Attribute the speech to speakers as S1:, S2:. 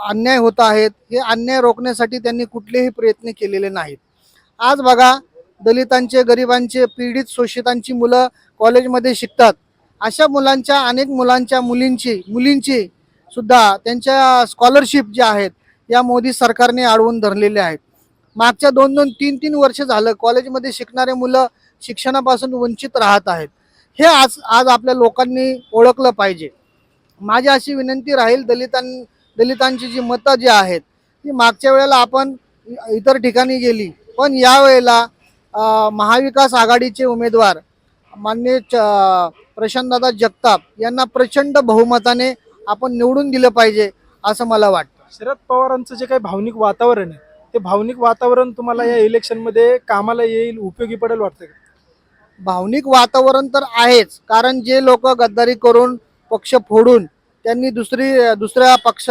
S1: अन्याय होत आहेत हे अन्याय रोखण्यासाठी त्यांनी कुठलेही प्रयत्न केलेले नाहीत। आज बघा, दलितांचे, गरिबांचे, पीडित, शोषितांची मुलं कॉलेजमध्ये शिकतात। अशा मुलांच्या, अनेक मुलांच्या, मुलींची सुद्धा त्यांच्या स्कॉलरशिप ज्या आहेत या मोदी सरकारने अडवून धरलेल्या आहेत। मागच्या 2-2, 3-3 वर्ष झालं कॉलेजमध्ये शिकणारे मुलं शिक्षणापासून वंचित राहत आहेत। हे आज आज आपल्या लोकांनी ओळखलं पाहिजे। माझी अशी विनंती राहील, दलितांची जी मतं जी आहेत ती मागच्या वेळेला आपण इतर ठिकाणी गेली, पण यावेळेला महाविकास आघाडीचे उमेदवार माननीय प्रशांतदादा जगताप यांना प्रचंड बहुमताने आपण निवडून दिलं पाहिजे असं मला वाटतं।
S2: शरद पवारांचं जे काही भावनिक वातावरण आहे, ते भावनिक वातावरण तुम्हाला या इलेक्शनमध्ये कामाला येईल, उपयोगी पडेल वाटतं का?
S1: भावनिक वातावरण तर आहेच, कारण जे लोक गद्दारी करून, पक्ष फोडून त्यांनी दुसऱ्या पक्ष